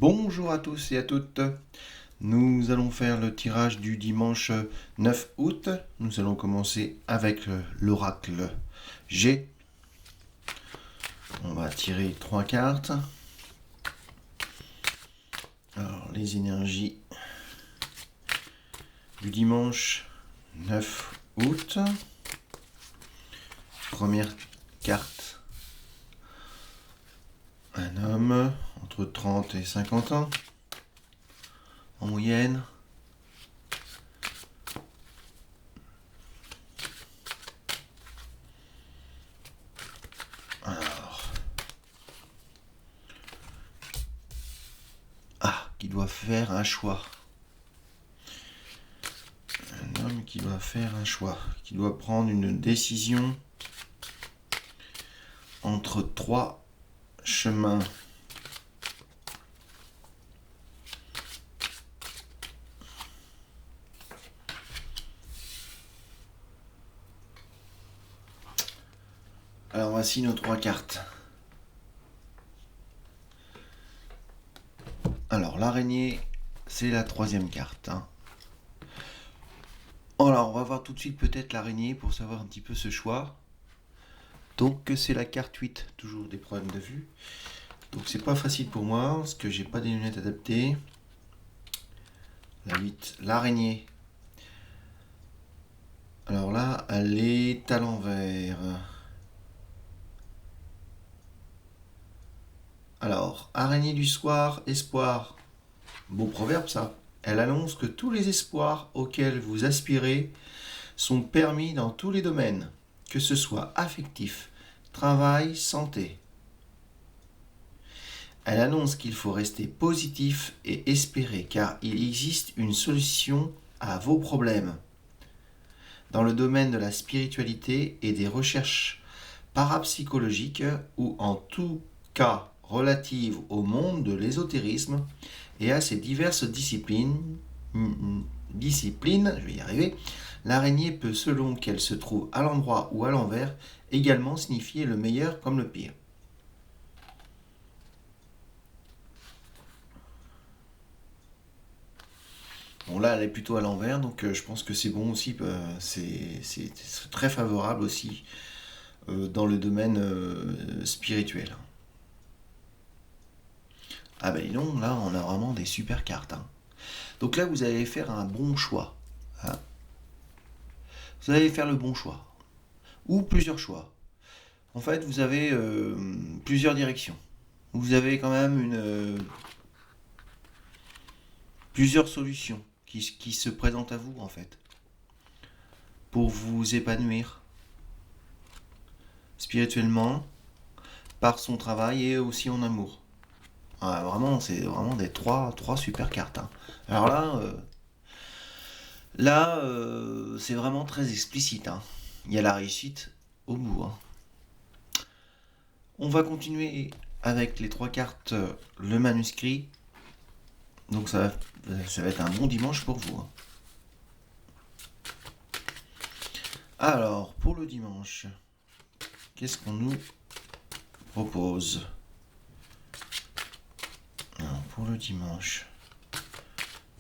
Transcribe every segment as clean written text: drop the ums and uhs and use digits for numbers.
Bonjour à tous et à toutes. Nous allons faire le tirage du dimanche 9 août. Nous allons commencer avec l'oracle G. On va tirer 3 cartes. Alors, les énergies du dimanche 9 août. Première carte. Un homme entre 30 et 50 ans. En moyenne. Alors. Qui doit faire un choix. Un homme qui doit faire un choix. Qui doit prendre une décision entre 3 chemins. Alors voici nos 3 cartes. Alors l'araignée, c'est la 3e carte. Alors on va voir tout de suite peut-être l'araignée pour savoir un petit peu ce choix. Donc c'est la carte 8, toujours des problèmes de vue. Donc c'est pas facile pour moi parce que j'ai pas des lunettes adaptées. La 8, l'araignée. Alors là, elle est à l'envers. Alors, araignée du soir, espoir. Beau proverbe ça. Elle annonce que tous les espoirs auxquels vous aspirez sont permis dans tous les domaines, que ce soit affectif, travail, santé. Elle annonce qu'il faut rester positif et espérer car il existe une solution à vos problèmes. Dans le domaine de la spiritualité et des recherches parapsychologiques ou en tout cas relatives au monde de l'ésotérisme et à ses diverses disciplines, je vais y arriver, l'araignée peut, selon qu'elle se trouve à l'endroit ou à l'envers, également signifier le meilleur comme le pire. Bon là elle est plutôt à l'envers donc je pense que c'est bon aussi, c'est très favorable aussi dans le domaine spirituel. Ah ben non, là on a vraiment des super cartes. Donc là vous allez faire un bon choix. Vous allez faire le bon choix. Ou plusieurs choix. En fait vous avez plusieurs directions. Vous avez quand même plusieurs solutions qui se présentent à vous en fait. Pour vous épanouir spirituellement, par son travail et aussi en amour. Vraiment, c'est vraiment des trois super cartes. Alors là, c'est vraiment très explicite. Il y a la réussite au bout. On va continuer avec les 3 cartes, le manuscrit. Donc ça va être un bon dimanche pour vous. Alors, pour le dimanche, qu'est-ce qu'on nous propose? Alors, pour le dimanche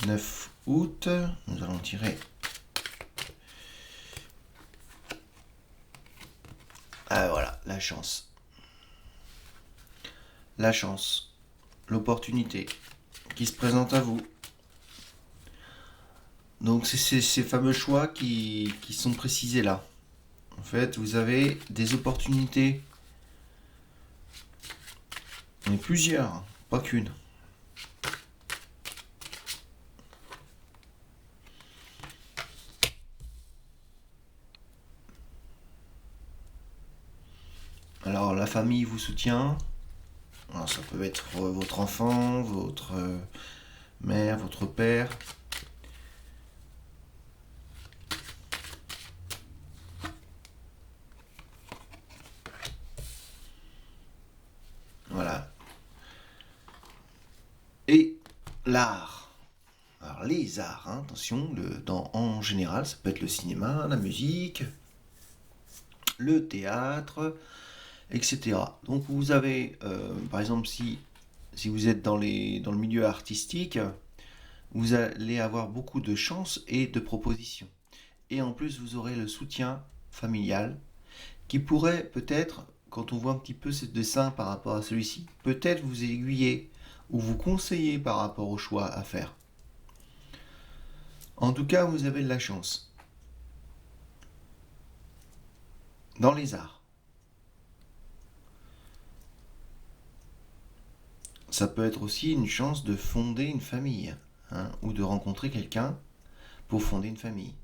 9 août, nous allons tirer voilà, la chance. La chance, l'opportunité qui se présente à vous. Donc c'est ces fameux choix qui sont précisés là. En fait, vous avez des opportunités. Mais plusieurs, pas qu'une. Alors la famille vous soutient. Alors, ça peut être votre enfant, votre mère, votre père. Voilà. Et l'art. Alors les arts, attention, en général, ça peut être le cinéma, la musique, le théâtre, etc. Donc vous avez, par exemple, si si vous êtes dans le milieu artistique, vous allez avoir beaucoup de chances et de propositions. Et en plus, vous aurez le soutien familial qui pourrait peut-être, quand on voit un petit peu ce dessin par rapport à celui-ci, peut-être vous aiguiller ou vous conseiller par rapport au choix à faire. En tout cas, vous avez de la chance. Dans les arts. Ça peut être aussi une chance de fonder une famille, hein, ou de rencontrer quelqu'un pour fonder une famille.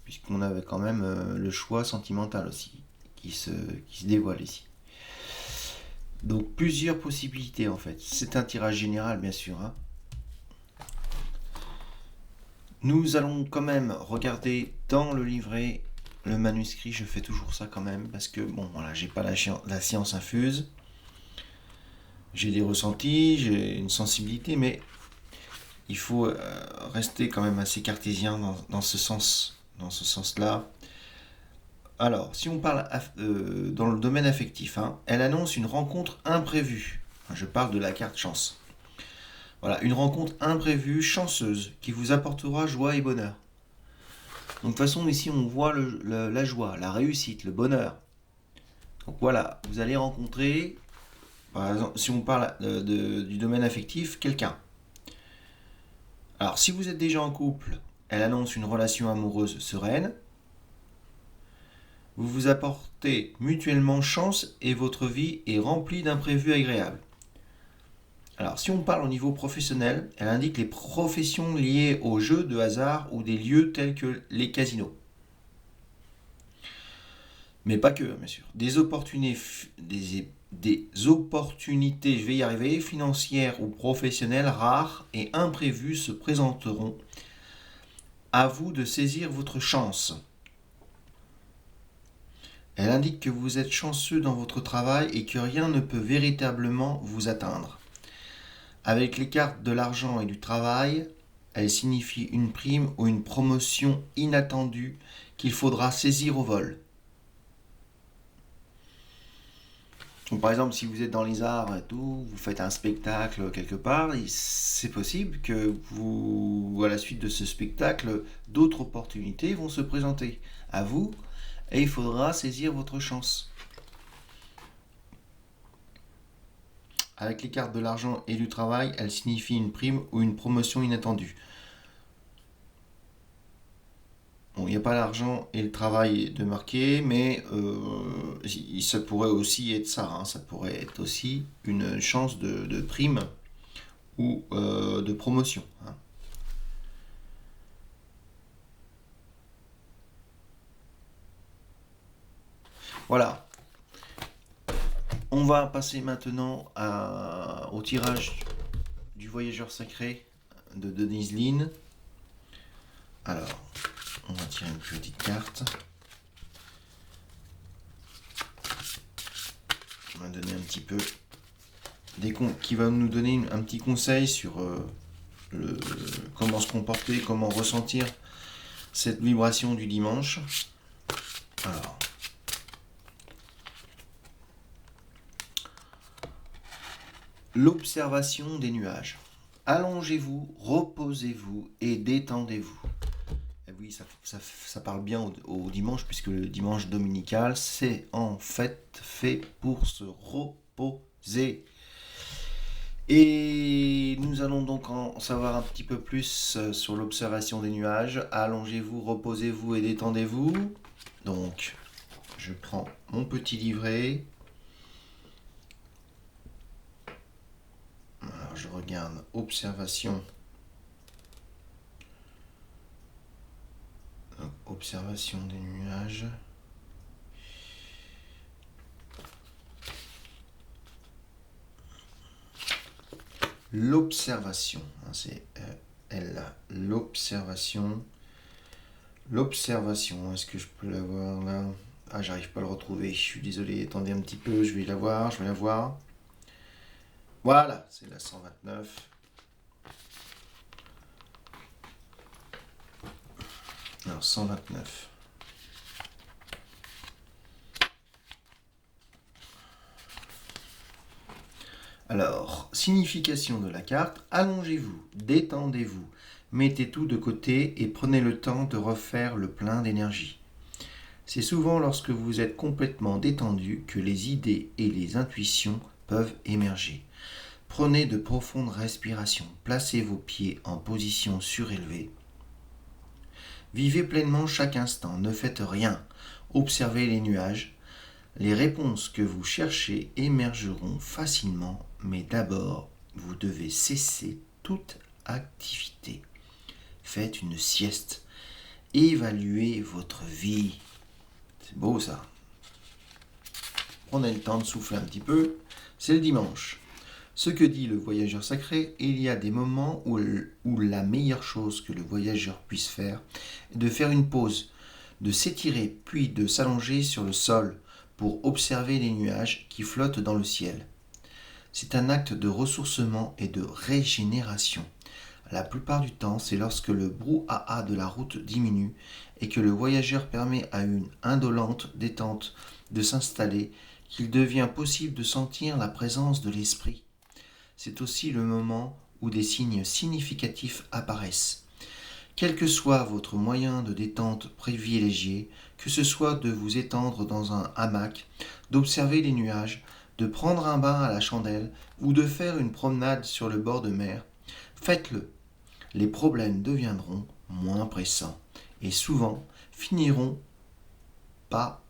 Puisqu'on avait quand même le choix sentimental aussi, qui se dévoile ici. Donc plusieurs possibilités en fait. C'est un tirage général bien sûr, hein. Nous allons quand même regarder dans le livret le manuscrit. Je fais toujours ça quand même parce que bon voilà, j'ai pas la science infuse. J'ai des ressentis, j'ai une sensibilité, mais il faut rester quand même assez cartésien dans ce sens-là. Alors, si on parle dans le domaine affectif, hein, elle annonce une rencontre imprévue. Je parle de la carte chance. Voilà, une rencontre imprévue, chanceuse, qui vous apportera joie et bonheur. Donc de toute façon, ici, on voit la joie, la réussite, le bonheur. Donc voilà, vous allez rencontrer, par exemple, si on parle du domaine affectif, quelqu'un. Alors, si vous êtes déjà en couple, elle annonce une relation amoureuse sereine. Vous vous apportez mutuellement chance et votre vie est remplie d'imprévus agréables. Alors, si on parle au niveau professionnel, elle indique les professions liées aux jeux de hasard ou des lieux tels que les casinos. Mais pas que, bien sûr. Des opportunités, je vais y arriver, financières ou professionnelles rares et imprévues se présenteront. À vous de saisir votre chance. Elle indique que vous êtes chanceux dans votre travail et que rien ne peut véritablement vous atteindre. Avec les cartes de l'argent et du travail, elle signifie une prime ou une promotion inattendue qu'il faudra saisir au vol. Donc, par exemple, si vous êtes dans les arts et tout, vous faites un spectacle quelque part, c'est possible que à la suite de ce spectacle, d'autres opportunités vont se présenter à vous et il faudra saisir votre chance. Avec les cartes de l'argent et du travail, elle signifie une prime ou une promotion inattendue. Bon, il n'y a pas l'argent et le travail de marqué, mais ça pourrait aussi être ça, hein. Ça pourrait être aussi une chance de prime ou de promotion, hein. Voilà. On va passer maintenant au tirage du voyageur sacré de Denise Lynn. Alors, on va tirer une petite carte. On va donner un petit peu qui va nous donner un petit conseil sur comment se comporter, comment ressentir cette vibration du dimanche. Alors, l'observation des nuages. Allongez-vous, reposez-vous et détendez-vous. Et oui, ça parle bien au dimanche, puisque le dimanche dominical, c'est en fait fait pour se reposer. Et nous allons donc en savoir un petit peu plus sur l'observation des nuages. Allongez-vous, reposez-vous et détendez-vous. Donc, je prends mon petit livret. Alors, je regarde observation. Donc, observation des nuages. L'observation, hein, c'est elle, l'observation. L'observation, est-ce que je peux la voir là? Ah, j'arrive pas à le retrouver, je suis désolé, attendez un petit peu, je vais la voir. Voilà, c'est la 129. Alors, 129. Alors, signification de la carte, allongez-vous, détendez-vous, mettez tout de côté et prenez le temps de refaire le plein d'énergie. C'est souvent lorsque vous êtes complètement détendu que les idées et les intuitions peuvent émerger. Prenez de profondes respirations, placez vos pieds en position surélevée. Vivez pleinement chaque instant, ne faites rien, observez les nuages. Les réponses que vous cherchez émergeront facilement, mais d'abord, vous devez cesser toute activité. Faites une sieste, évaluez votre vie. C'est beau ça. Prenez le temps de souffler un petit peu. C'est le dimanche. Ce que dit le voyageur sacré, il y a des moments où la meilleure chose que le voyageur puisse faire est de faire une pause, de s'étirer puis de s'allonger sur le sol pour observer les nuages qui flottent dans le ciel. C'est un acte de ressourcement et de régénération. La plupart du temps, c'est lorsque le brouhaha de la route diminue et que le voyageur permet à une indolente détente de s'installer qu'il devient possible de sentir la présence de l'esprit. C'est aussi le moment où des signes significatifs apparaissent. Quel que soit votre moyen de détente privilégié, que ce soit de vous étendre dans un hamac, d'observer les nuages, de prendre un bain à la chandelle ou de faire une promenade sur le bord de mer, faites-le. Les problèmes deviendront moins pressants et souvent finiront par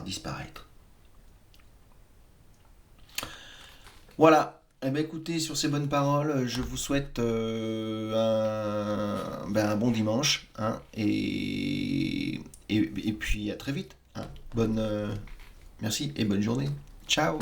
disparaître. Voilà. Eh bien, écoutez, sur ces bonnes paroles, je vous souhaite un bon dimanche, hein, et puis à très vite. Hein. Merci et bonne journée. Ciao.